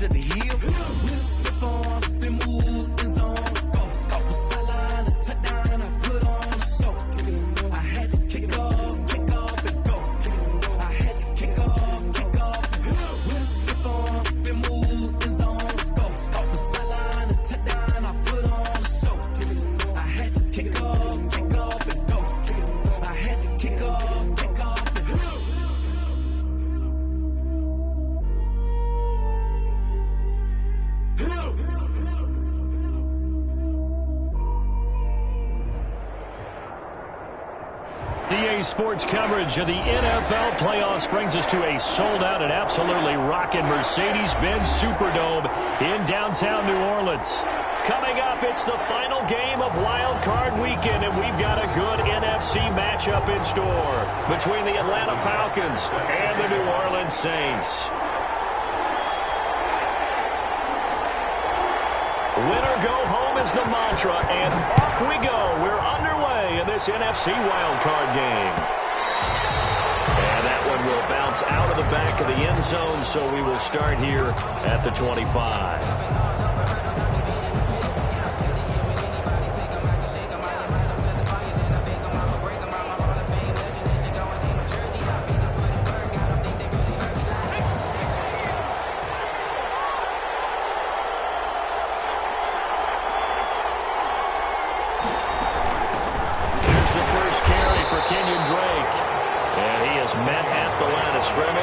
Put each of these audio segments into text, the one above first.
at the heel. With the farm, spin move, in zone, score. Score for sideline, a touchdown, I put on a show. I had to kick off and go. I had to kick off and go. With the farm, spin move, in zone, score. Score for sideline, a touchdown, I put on a show. I had to kick off and go. I had to kick off and go. EA Sports coverage of the NFL playoffs brings us to a sold-out and absolutely rocking Mercedes-Benz Superdome in downtown New Orleans. Coming up, it's the final game of Wild Card Weekend, and we've got a good NFC matchup in store between the Atlanta Falcons and the New Orleans Saints. Winner go home is the mantra, and off we go. We're underway in this NFC wildcard game. And that one will bounce out of the back of the end zone, so we will start here at the 25.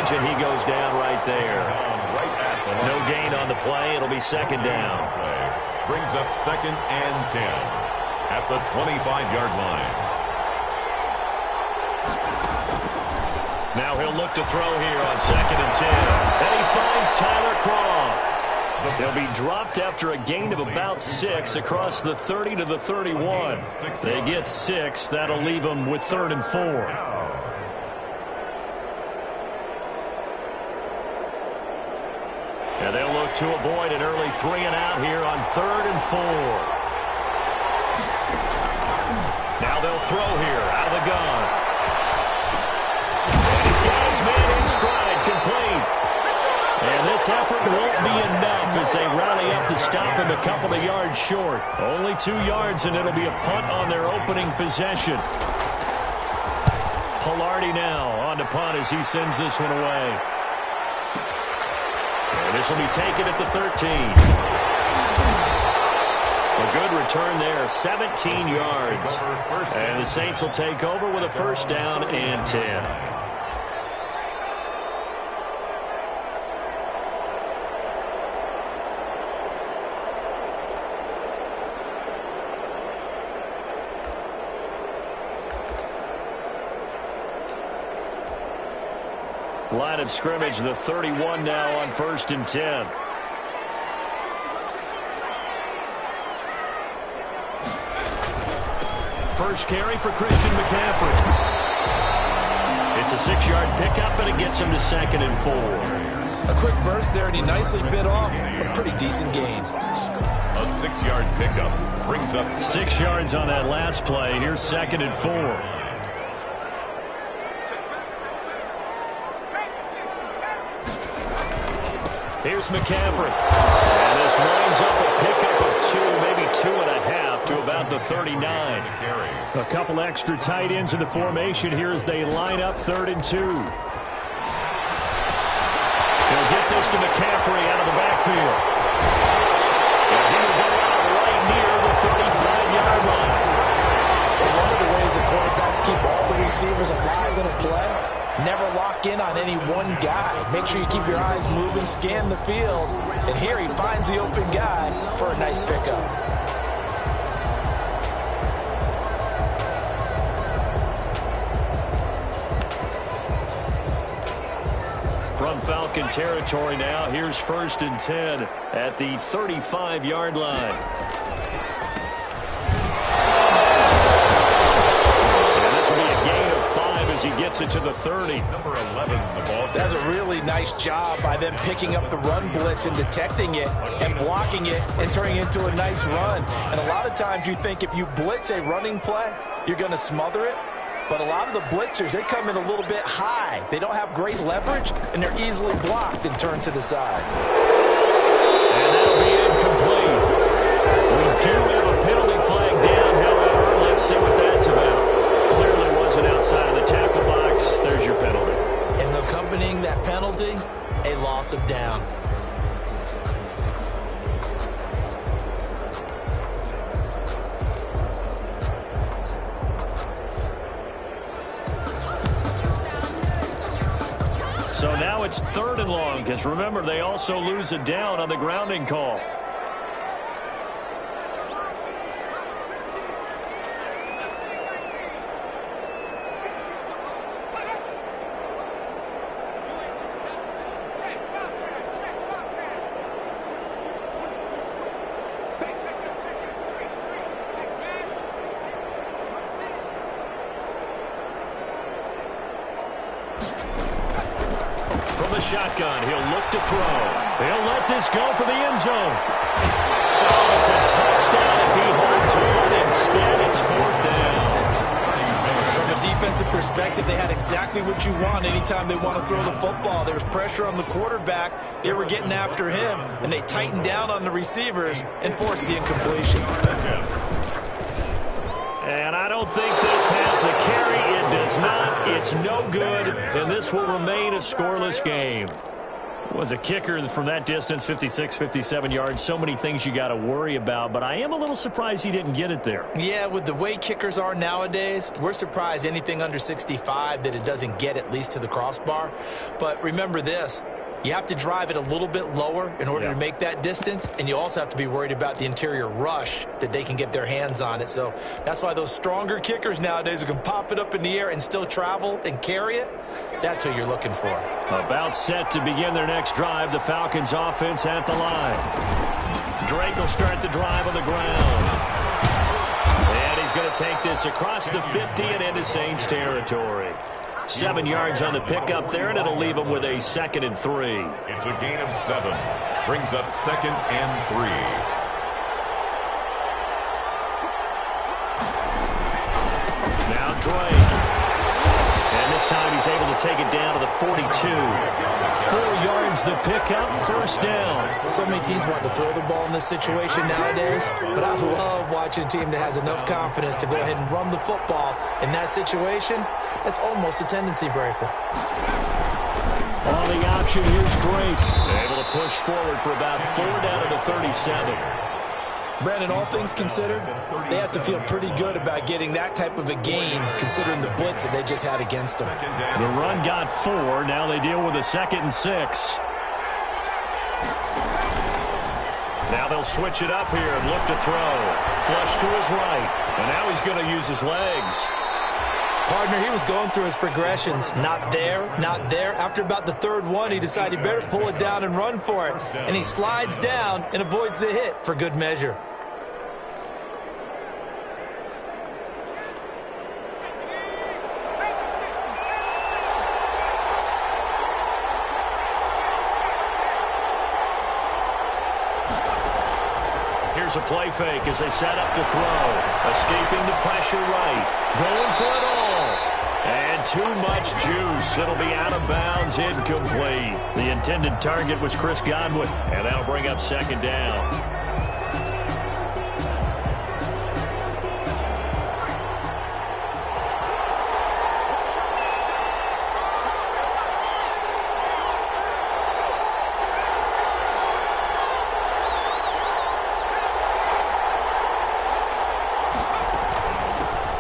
And he goes down right there. No gain on the play. It'll be second down. Brings up 2nd and 10 at the 25-yard line. Now he'll look to throw here on 2nd and 10. And he finds Tyler Kroft. He'll be dropped after a gain of about 6 across the 30 to the 31. They get 6. That'll leave them with 3rd and 4. And they'll look to avoid an early 3 and out here on 3rd and 4. Now they'll throw here out of the gun. And he's got his man in stride, complete. And this effort won't be enough as they rally up to stop him a couple of yards short. Only 2 yards, and it'll be a punt on their opening possession. Pilardi now on to punt as he sends this one away. And this will be taken at the 13. A good return there, 17 yards. And the Saints will take over with a 1st down and 10. Line of scrimmage, the 31 now on 1st and 10. First carry for Christian McCaffrey. It's a 6-yard pickup, and it gets him to 2nd and 4. A quick burst there, and he nicely bit off a pretty decent gain. A 6-yard pickup brings up 6 yards on that last play. Here's 2nd and 4. Here's McCaffrey. And this winds up a pickup of 2, maybe 2.5 to about the 39. A couple extra tight ends in the formation here as they line up 3rd and 2. He'll get this to McCaffrey out of the backfield. And he will go out right near the 35-yard line. One of the ways the quarterbacks keep all the receivers alive in a play, never lock in on any one guy. Make sure you keep your eyes moving, scan the field. And here he finds the open guy for a nice pickup. From Falcon territory now, here's 1st and 10 at the 35-yard line. As he gets it to the 30. Number 11, the ball. That's a really nice job by them picking up the run blitz and detecting it and blocking it and turning it into a nice run. And a lot of times you think if you blitz a running play, you're going to smother it. But a lot of the blitzers, they come in a little bit high. They don't have great leverage, and they're easily blocked and turned to the side. do have a penalty flag down, however. Let's see what that's about. Clearly wasn't outside of the tackle box. There's your penalty. And accompanying that penalty, a loss of down. So now it's 3rd and long, because remember, they also lose a down on the grounding call. From the shotgun, he'll look to throw. He'll let this go for the end zone. Oh, it's a touchdown if he holds on. Instead, it's 4th down. From a defensive perspective, they had exactly what you want anytime they want to throw the football. There was pressure on the quarterback. They were getting after him, and they tightened down on the receivers and forced the incompletion. And I don't think this has the carry. It does not. It's no good, and this will remain a scoreless game. Was a kicker from that distance, 56, 57 yards. So many things you got to worry about, but I am a little surprised he didn't get it there. Yeah, with the way kickers are nowadays, we're surprised anything under 65 that it doesn't get at least to the crossbar. But remember this. You have to drive it a little bit lower in order to make that distance, and you also have to be worried about the interior rush that they can get their hands on it. So that's why those stronger kickers nowadays who can pop it up in the air and still travel and carry it, that's who you're looking for. About set to begin their next drive, the Falcons offense at the line. Drake will start the drive on the ground. And he's going to take this across the 50 and into Saints territory. 7 yards on the pickup there, and it'll leave them with a 2nd and 3. It's a gain of 7. Brings up 2nd and 3. Now Drake. And this time he's able to take it down to the 42. 4 yards the pickup, 1st down. So many teams want to throw the ball in this situation nowadays, but I love watching a team that has enough confidence to go ahead and run the football. In that situation, that's almost a tendency breaker. On the option, here's Drake. Able to push forward for about 4 down to the 37. Brandon, all things considered, they have to feel pretty good about getting that type of a gain, considering the blitz that they just had against them. The run got 4. Now they deal with a 2nd and 6. Now they'll switch it up here and look to throw. Flush to his right. And now he's going to use his legs. Partner, he was going through his progressions. Not there, not there. After about the 3rd one, he decided he better pull it down and run for it. And he slides down and avoids the hit for good measure. Here's a play fake as they set up to throw. Escaping the pressure right. Going for it all. And too much juice. It'll be out of bounds, incomplete. The intended target was Chris Godwin. And that'll bring up 2nd down.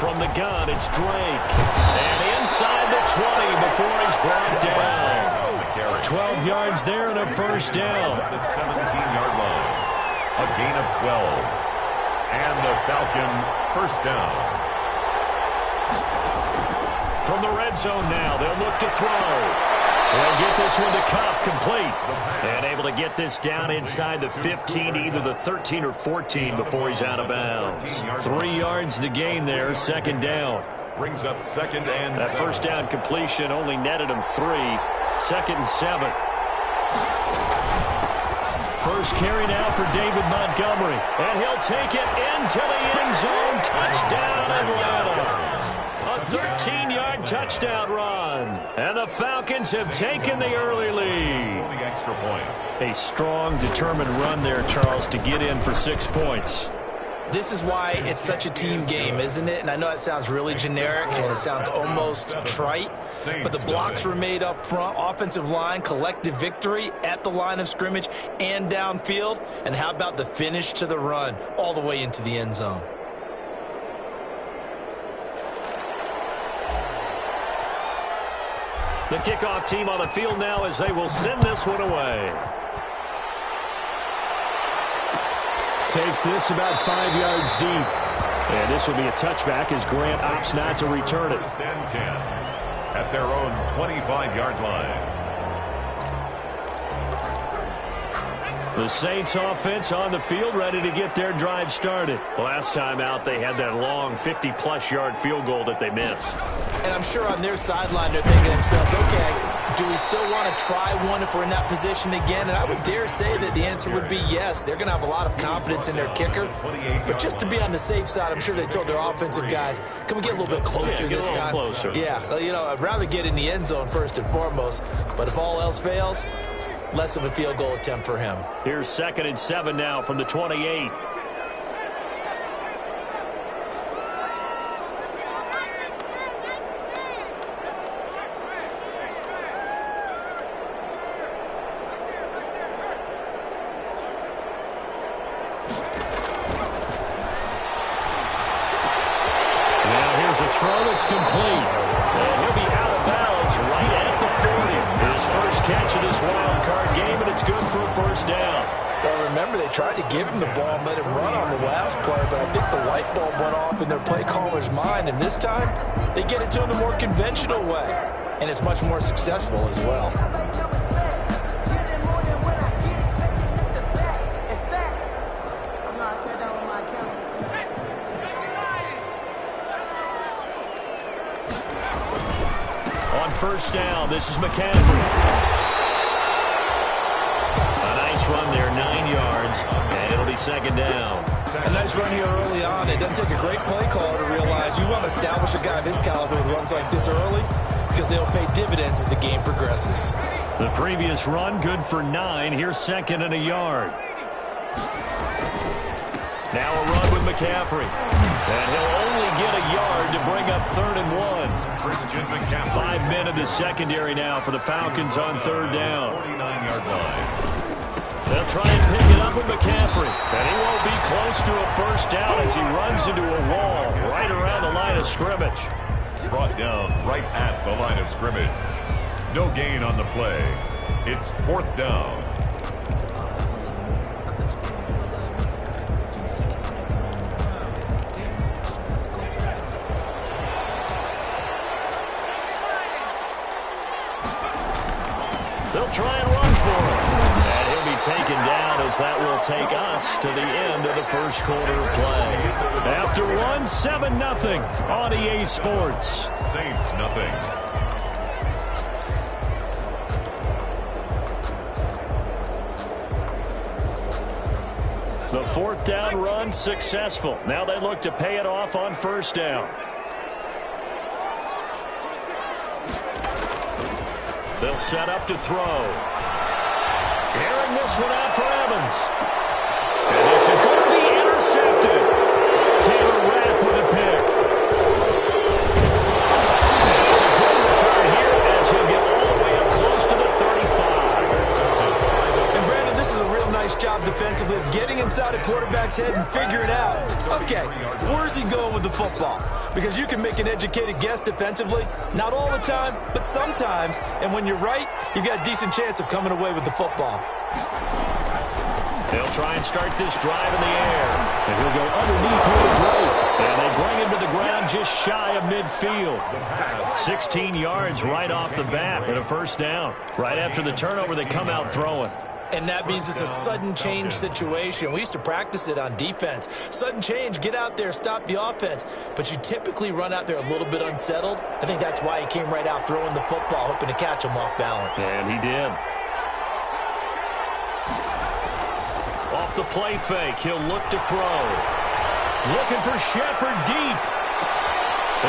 From the gun, it's Drake. And inside the 20 before he's brought down. 12 yards there and a 1st down. The 17-yard line. A gain of 12. And the Falcon 1st down. From the red zone now, they'll look to throw. They'll get this one to Cup, complete. And able to get this down inside the 15, either the 13 or 14 before he's out of bounds. 3 yards the gain there, 2nd down. Brings up 2nd and That 1st down completion only netted him 3. 2nd and 7. First carry now for David Montgomery. And he'll take it into the end zone. Touchdown, Atlanta. A 13-yard touchdown run. And the Falcons have taken the early lead. the extra point. A strong, determined run there, Charles, to get in for 6 points. This is why it's such a team game, isn't it? And I know it sounds really generic and it sounds almost trite, but the blocks were made up front, offensive line, collective victory at the line of scrimmage and downfield. And how about the finish to the run all the way into the end zone? The kickoff team on the field now as they will send this one away. Takes this about 5 yards deep. And this will be a touchback as Grant opts not to return it. First and 10 at their own 25-yard line. The Saints offense on the field ready to get their drive started. Last time out, they had that long 50-plus yard field goal that they missed. And I'm sure on their sideline they're thinking to themselves, okay, do we still want to try one if we're in that position again? And I would dare say that the answer would be yes. They're going to have a lot of confidence in their kicker. But just to be on the safe side, I'm sure they told their offensive guys, can we get a little bit closer this time? Closer. Yeah, you know, I'd rather get in the end zone first and foremost. But if all else fails, less of a field goal attempt for him. Here's 2nd and 7 now from the 28. Now here's a throw that's complete. And he'll be out of bounds right at the 40. His first catch of this wild card game, and it's good for a first down. Well, remember, they tried to give him the ball and let him run on the last play, but I think the light bulb went off in their play caller's mind, and this time they get it to him the more conventional way, and it's much more successful as well. On first down, this is McCaffrey. A nice run there, 9 yards, and it'll be 2nd down. A nice run here early on. It doesn't take a great play caller to realize you want to establish a guy of his caliber with runs like this early because they'll pay dividends as the game progresses. The previous run, good for 9. Here's 2nd and a yard. Now a run with McCaffrey. And he'll only get a yard to bring up 3rd and 1. Christian McCaffrey. 5 men in the secondary now for the Falcons on 3rd down. 49-yard line. They'll try and pick it up with McCaffrey. And he won't be close to a first down as he runs into a wall right around the line of scrimmage. Brought down right at the line of scrimmage. No gain on the play. It's 4th down. They'll try and run for it. And he'll be taken down as that will take us to the end of the first quarter of play. After one, 7-0 on EA Sports. Saints nothing. The 4th down run successful. Now they look to pay it off on first down. They'll set up to throw. Airing this one out for Evans. And this is going to be intercepted. Taylor Rapp with a pick. And it's a good return here as he'll get all the way up close to the 35. And Brandon, this is a real nice job defensively of getting inside a quarterback's head and figuring out, okay, where's he going with the football? Because you can make an educated guess defensively, not all the time, but sometimes. And when you're right, you've got a decent chance of coming away with the football. They'll try and start this drive in the air. And he'll go underneath with a break. And they bring him to the ground just shy of midfield. 16 yards right off the bat and a first down. Right after the turnover, they come out throwing. And that means it's a sudden change situation. We used to practice it on defense. Sudden change, get out there, stop the offense. But you typically run out there a little bit unsettled. I think that's why he came right out throwing the football, hoping to catch him off balance. And he did. Off the play fake, he'll look to throw. Looking for Shepard deep.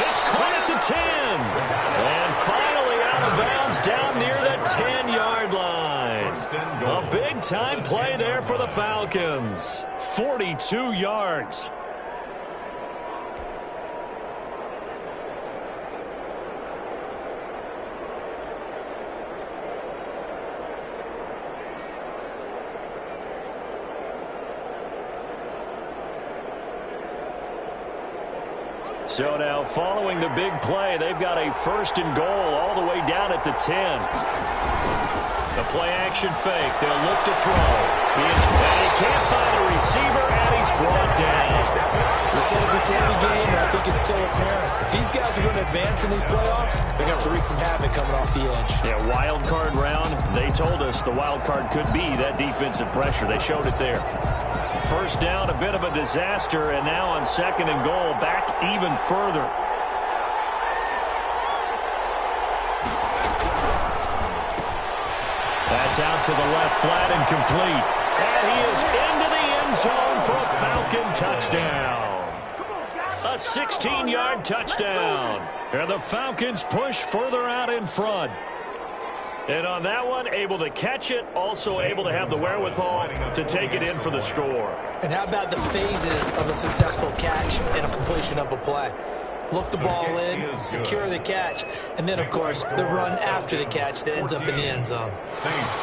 It's caught at the 10. And finally out of bounds down near the 10-yard line. A big-time play there for the Falcons. 42 yards. So now following the big play, they've got a 1st and goal all the way down at the 10. The play action fake. They'll look to throw. And he can't find a receiver, and he's brought down. We said it before the game, and I think it's still apparent. If these guys are going to advance in these playoffs, they're going to have to wreak some havoc coming off the edge. Yeah, wild card round. They told us the wild card could be that defensive pressure. They showed it there. 1st down, a bit of a disaster, and now on 2nd and goal, back even further. That's out to the left, flat and complete. And he is into the end zone for a Falcon touchdown. A 16-yard touchdown. And the Falcons push further out in front. And on that one, able to catch it, also able to have the wherewithal to take it in for the score. And how about the phases of a successful catch and a completion of a play? Look the ball in, secure the catch, and then, of course, the run after the catch that ends up in the end zone.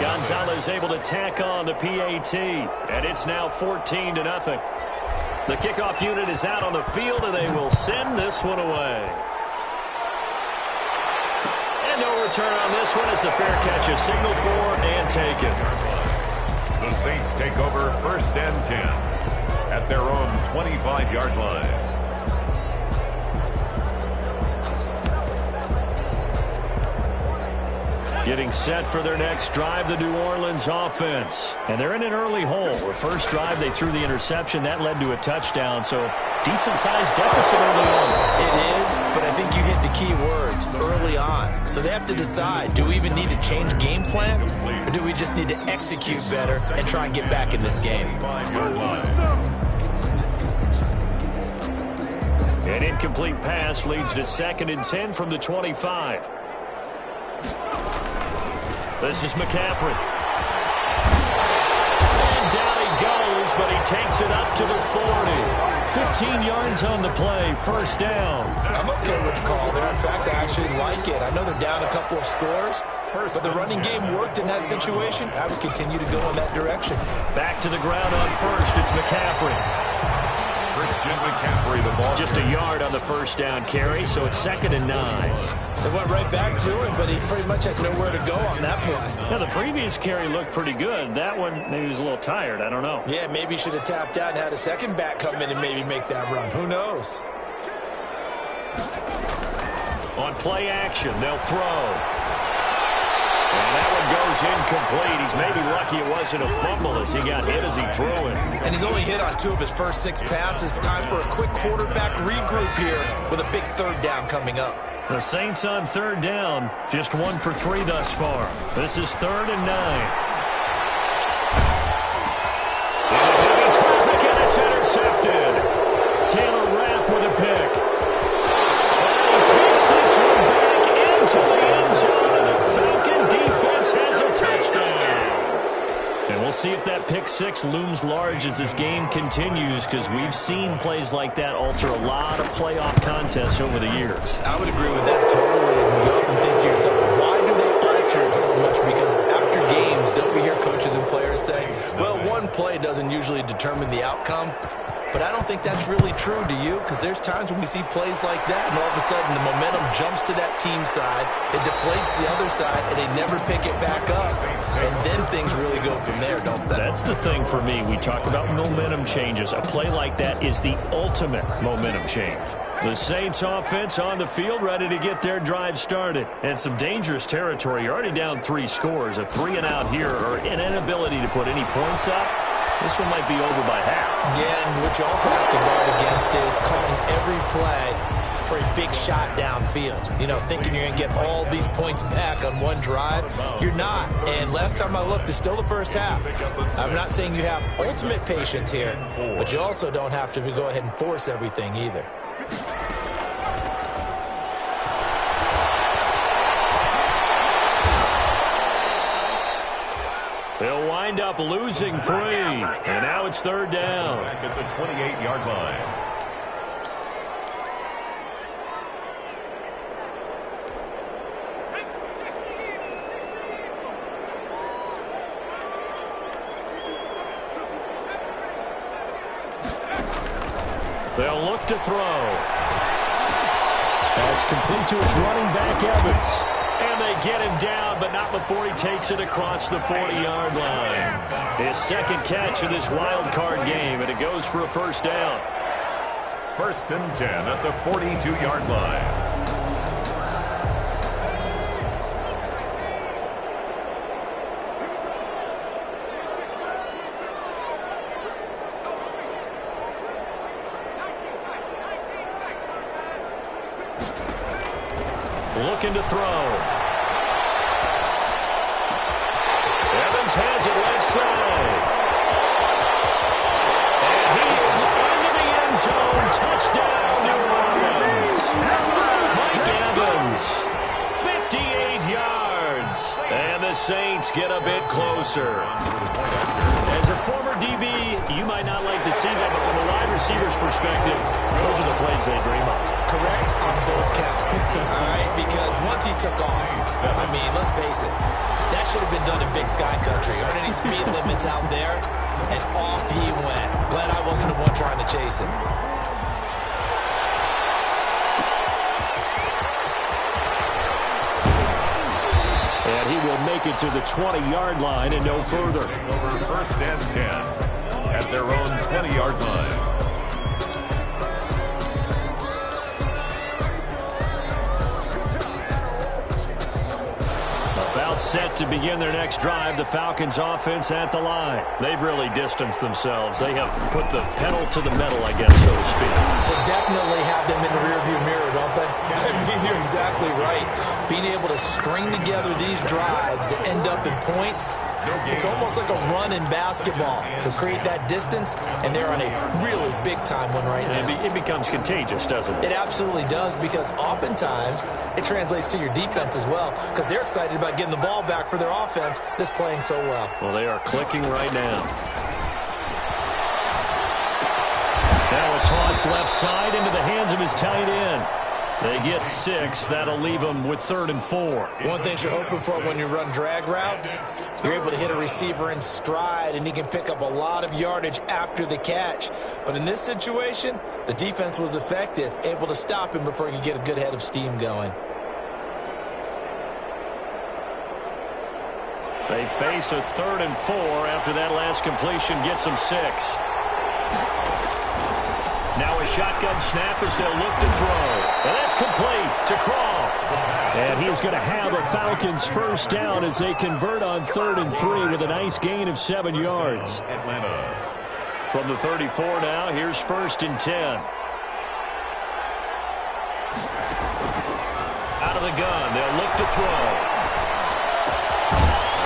Gonzalez able to tack on the PAT, and it's now 14-0. The kickoff unit is out on the field, and they will send this one away. And no return on this one as the fair catch is signaled for and taken. The Saints take over 1st and 10 at their own 25-yard line. Getting set for their next drive, the New Orleans offense. And they're in an early hole. The first drive, they threw the interception. That led to a touchdown, so decent-sized deficit early on. It is, but I think you hit the key words, early on. So they have to decide, do we even need to change game plan, or do we just need to execute better and try and get back in this game? An incomplete pass leads to 2nd and 10 from the 25. This is McCaffrey. And down he goes, but he takes it up to the 40. 15 yards on the play, 1st down. I'm okay with the call there. In fact, I actually like it. I know they're down a couple of scores, but the running game worked in that situation. I would continue to go in that direction. Back to the ground on 1st. It's McCaffrey. Christian McCaffrey, the ball. Just a yard on the 1st down carry, so it's 2nd and 9. They went right back to him, but he pretty much had nowhere to go on that play. Now, the previous carry looked pretty good. That one, maybe he was a little tired. I don't know. Yeah, maybe he should have tapped out and had a second back come in and maybe make that run. Who knows? On play action, they'll throw. And that one goes incomplete. He's maybe lucky it wasn't a fumble as he got hit as he threw it. And he's only hit on 2 of his first 6 passes. Time for a quick quarterback regroup here with a big 3rd down coming up. The Saints on 3rd down, just 1 for 3 thus far. This is 3rd and 9. Into heavy traffic, and it's intercepted. Taylor Rapp with a pick. And he takes this one back into the end zone, and the Falcon defense has a touchdown. And we'll see if that pick 6 looms large as this game continues, because we've seen plays like that alter a lot of playoff contests over the years. I would agree with that totally. And you often think to yourself, why do they alter it so much? Because after games, don't we hear coaches and players say, well, one play doesn't usually determine the outcome. But I don't think that's really true, do you? Because there's times when we see plays like that, and all of a sudden the momentum jumps to that team side, it deflates the other side, and they never pick it back up. And then things really go from there, don't they? That's the thing for me. We talk about momentum changes. A play like that is the ultimate momentum change. The Saints offense on the field, ready to get their drive started. And some dangerous territory. You're already down 3 scores. A 3-and-out here, or an inability to put any points up. This one might be over by half. Yeah, and what you also have to guard against is calling every play for a big shot downfield. You know, thinking you're going to get all these points back on one drive. You're not. And last time I looked, it's still the first half. I'm not saying you have ultimate patience here, but you also don't have to go ahead and force everything either. They'll wind up losing 3, and now it's 3rd down. Back at the 28-yard line. They'll look to throw. That's complete to his running back, Evans. And they get him down, but not before he takes it across the 40-yard line. His second catch of this wild card game, and it goes for a first down. 1st and 10 at the 42-yard line. Looking to throw. Evans has it left side. And he is into the end zone. Touchdown, New Orleans. Mike Evans, 58 yards. And the Saints get a bit closer. As a former DB, you might not like to see that, but from a wide receiver's perspective, those are the plays they dream of. Correct on both counts. All right, because once he took off, I mean, let's face it, that should have been done in Big Sky Country. Aren't any speed limits out there? And off he went. Glad I wasn't the one trying to chase him. And he will make it to the 20-yard line and no further. Over 1st and 10 at their own 20-yard line. Set to begin their next drive, the Falcons offense at the line. They've really distanced themselves. They have put the pedal to the metal, I guess, so to speak. So definitely have them in the rearview mirror, don't they? I mean, you're exactly right. Being able to string together these drives that end up in points, it's almost like a run in basketball to create that distance, and they're on a really big-time one right now. It becomes contagious, doesn't it? It absolutely does, because oftentimes it translates to your defense as well, because they're excited about getting the ball back for their offense that's playing so well. Well, they are clicking right now. Now a toss left side into the hands of his tight end. They get 6. That'll leave them with 3rd and 4. One thing you're hoping for when you run drag routes, you're able to hit a receiver in stride, and he can pick up a lot of yardage after the catch. But in this situation, the defense was effective, able to stop him before he could get a good head of steam going. They face a 3rd and 4 after that last completion gets them 6. Now a shotgun snap as they'll look to throw. And that's complete to Croft. And he's going to have a Falcons first down as they convert on 3rd and 3 with a nice gain of 7 yards. Atlanta. From the 34 now, here's 1st and 10. Out of the gun, they'll look to throw.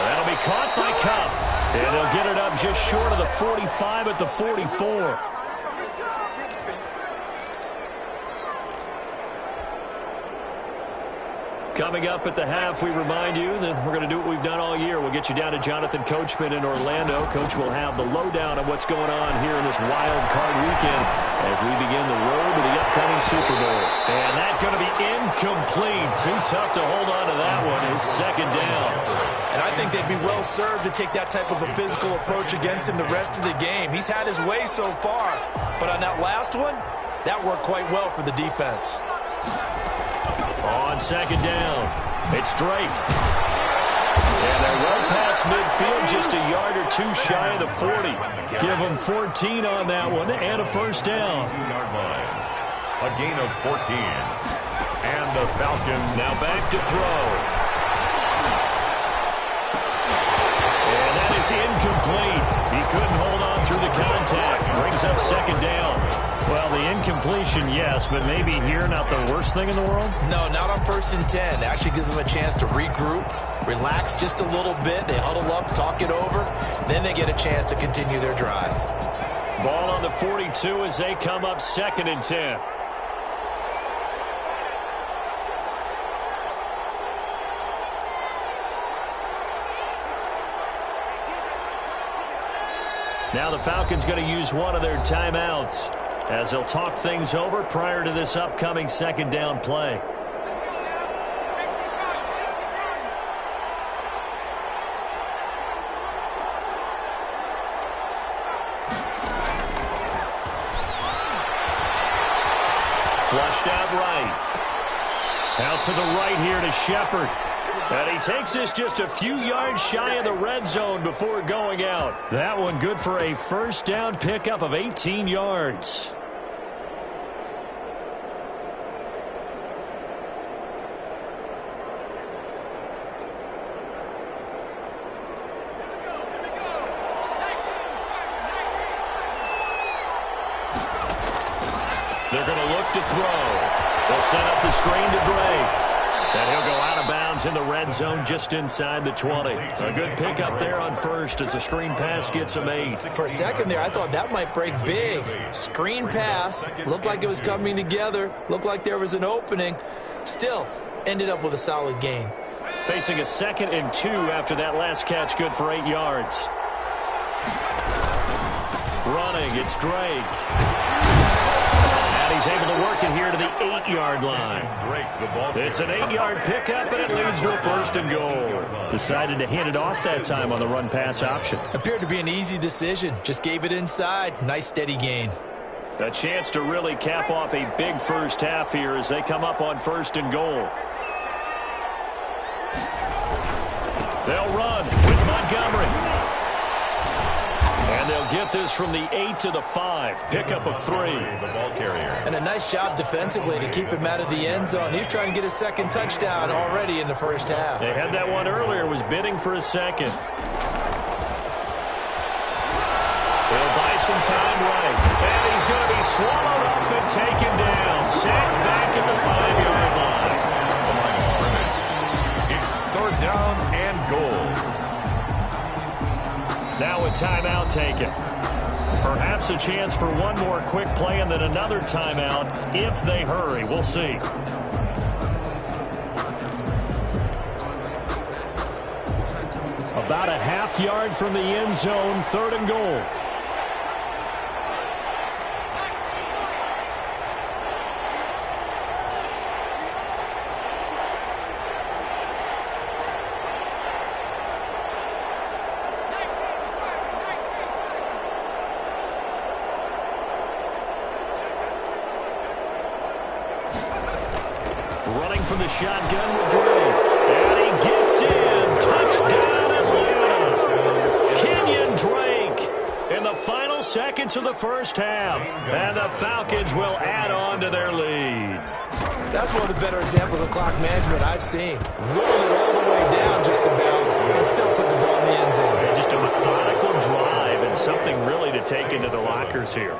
That'll be caught by Kupp. And they'll get it up just short of the 45 at the 44. Coming up at the half, we remind you that we're going to do what we've done all year. We'll get you down to Jonathan Coachman in Orlando. Coach will have the lowdown on what's going on here in this wild card weekend as we begin the road to the upcoming Super Bowl. And that's going to be incomplete. Too tough to hold on to that one. It's 2nd down. And I think they'd be well served to take that type of a physical approach against him the rest of the game. He's had his way so far, but on that last one, that worked quite well for the defense. On 2nd down, it's Drake. And they're well past midfield, just a yard or 2 shy of the 40. Give them 14 on that one and a first down. 2-yard line. A gain of 14. And the Falcons now back to throw. And that is incomplete. He couldn't hold on through the contact. Brings up 2nd down. Well, the incompletion, yes, but maybe here not the worst thing in the world? No, not on 1st and 10. It actually gives them a chance to regroup, relax just a little bit. They huddle up, talk it over. Then they get a chance to continue their drive. Ball on the 42 as they come up 2nd and 10. Now the Falcons going to use one of their timeouts as they'll talk things over prior to this upcoming 2nd down play. Flushed out right. Out to the right here to Shepard. And he takes this just a few yards shy of the red zone before going out. That one good for a first down pickup of 18 yards. They're going to look to throw. They'll set up the screen to Drake. And he'll go out of bounds in the red zone just inside the 20. A good pickup there on first as the screen pass gets him 8. For a second there, I thought that might break big. Screen pass. Looked like it was coming together. Looked like there was an opening. Still, ended up with a solid gain. Facing a 2nd and 2 after that last catch, good for 8 yards. Running, it's Drake. And he's able to work it here to the 8-yard line. It's an 8-yard pickup, and it leads to a 1st and goal. Decided to hand it off that time on the run-pass option. Appeared to be an easy decision. Just gave it inside. Nice, steady gain. A chance to really cap off a big first half here as they come up on 1st and goal. They'll run with Montgomery. And they'll get this from the 8 to the 5. Pickup of 3. The ball carrier. And a nice job defensively to keep him out of the end zone. He was trying to get his 2nd touchdown already in the first half. They had that one earlier, was bidding for a 2nd. He'll buy some time right. And he's going to be swallowed up and taken down. Sacked back at the 5-yard line. It's 3rd down and goal. Now a timeout taken. Perhaps a chance for one more quick play and then another timeout if they hurry. We'll see. About a half yard from the end zone, 3rd and goal. Running from the shotgun with Drake. And he gets in. Touchdown Atlanta. Kenyon Drake in the final seconds of the first half. And the Falcons will add on to their lead. That's one of the better examples of clock management I've seen. Whittled it all the way down just about and still put the ball in the end zone. Just a methodical drive and something really to take into the lockers here.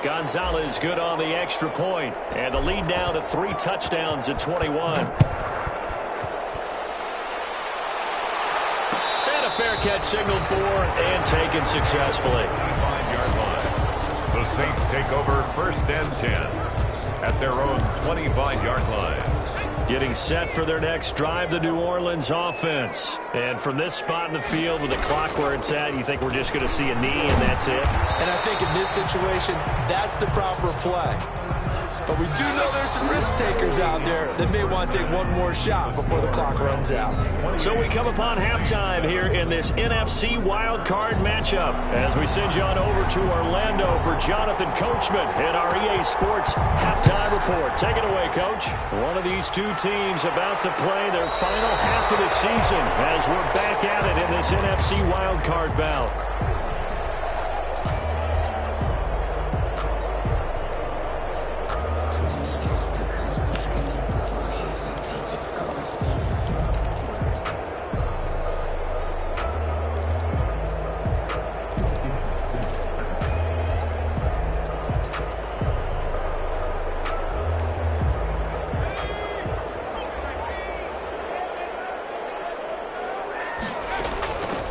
Gonzalez good on the extra point, and the lead now to 3 touchdowns at 21. And a fair catch signaled for and taken successfully. 5-yard line. The Saints take over 1st and 10 at their own 25-yard line. Getting set for their next drive, the New Orleans offense. And from this spot in the field with the clock where it's at, you think we're just going to see a knee and that's it? And I think in this situation, that's the proper play. But we do know there's some risk takers out there that may want to take one more shot before the clock runs out. So we come upon halftime here in this NFC wildcard matchup as we send you on over to Orlando for Jonathan Coachman in our EA Sports halftime report. Take it away, Coach. One of these two teams about to play their final half of the season as we're back at it in this NFC wildcard bout.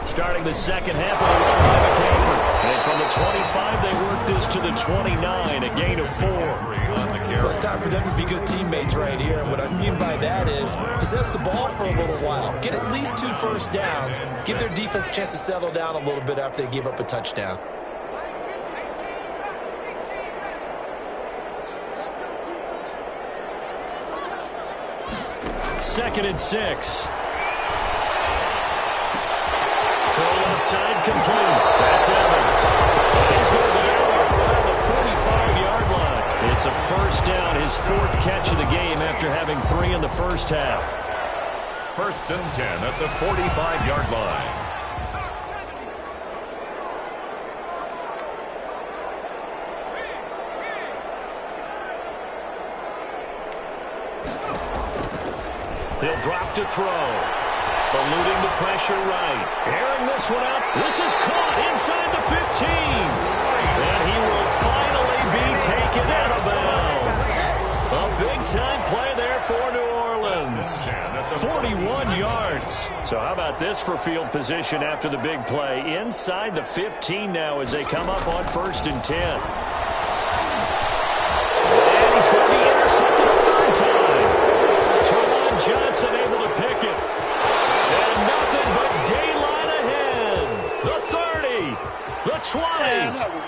Starting the second half of the run by McCaffrey. And from the 25, they work this to the 29, a gain of 4. Well, it's time for them to be good teammates right here. And what I mean by that is possess the ball for a little while. Get at least 2 first downs. Give their defense a chance to settle down a little bit after they give up a touchdown. Second and 6. Throw left side complete. That's Evans. And he's going to be out around the 45-yard line. It's a a first down, his fourth catch of the game after having 3 in the first half. 1st and 10 at the 45-yard line. He'll drop to throw. Eluding the pressure right. Airing this one out. This is caught inside the 15. And he will finally be taken out of bounds. A big-time play there for New Orleans. 41 yards. So how about this for field position after the big play? Inside the 15 now as they come up on 1st and 10. And he's going to be intercepted a third time. Johnson able to pick it. And nothing but daylight ahead. The 30. The 20.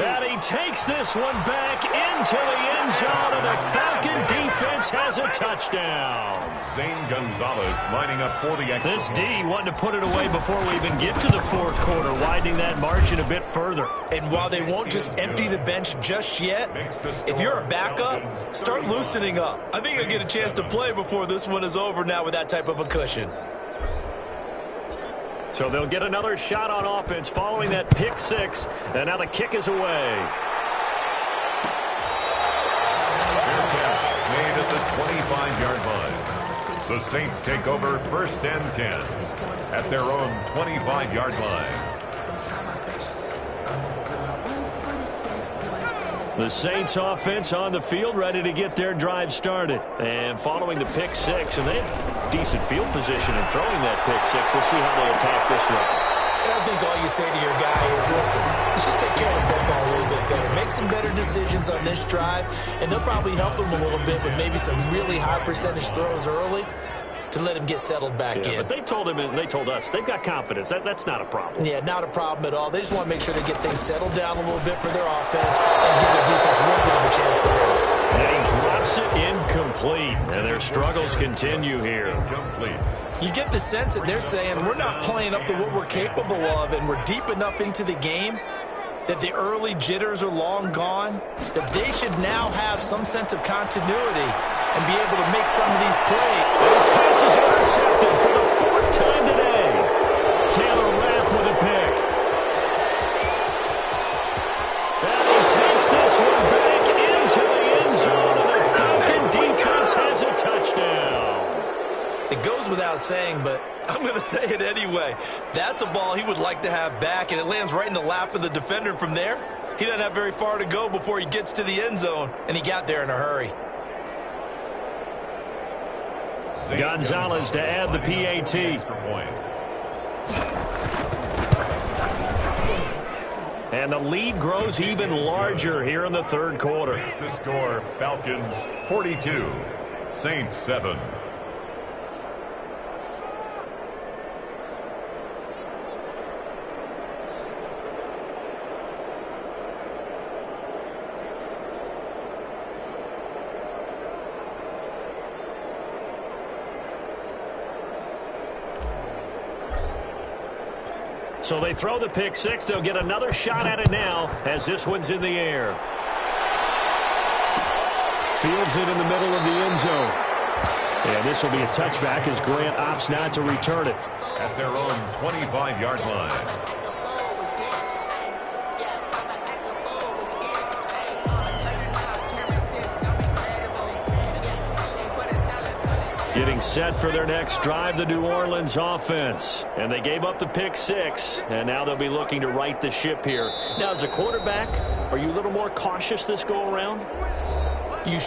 And he takes this one back into the end zone, and the Falcon defense has a touchdown. Zane Gonzalez lining up for the extra. This D wanting to put it away before we even get to the 4th quarter, widening that margin a bit further. And while they won't just empty the bench just yet, if you're a backup, start loosening up. I think you'll get a chance to play before this one is over now with that type of a cushion. So they'll get another shot on offense following that pick 6, and now the kick is away. Fair catch made at the 25-yard line. The Saints take over 1st and 10 at their own 25-yard line. The Saints offense on the field, ready to get their drive started. And following the pick 6, and they have decent field position in throwing that pick 6. We'll see how they attack this one. I think all you say to your guy is, listen, let's just take care of the football a little bit better. Make some better decisions on this drive, and they'll probably help him a little bit with maybe some really high percentage throws early to let him get settled back in. But they told him and they told us they've got confidence. That's not a problem. Yeah, not a problem at all. They just want to make sure they get things settled down a little bit for their offense and give their defense a little bit of a chance to rest. And he drops it incomplete, and their struggles continue here. Incomplete. You get the sense that they're saying we're not playing up to what we're capable of, and we're deep enough into the game that the early jitters are long gone, that they should now have some sense of continuity and be able to make some of these plays. Those passes are intercepted for the 4th time today. Taylor Rapp with a pick. And he takes this one back into the end zone, and the Falcon defense has a touchdown. It goes without saying, but I'm going to say it anyway. That's a ball he would like to have back, and it lands right in the lap of the defender from there. He doesn't have very far to go before he gets to the end zone, and he got there in a hurry. Gonzalez to add the PAT. And the lead grows even larger here in the 3rd quarter. The score, Falcons 42, Saints 7. So they throw the pick 6. They'll get another shot at it now as this one's in the air. Fields it in the middle of the end zone. And this will be a touchback as Grant opts not to return it. At their own 25-yard line. Getting set for their next drive, the New Orleans offense. And they gave up the pick 6, and now they'll be looking to right the ship here. Now, as a quarterback, are you a little more cautious this go-around? You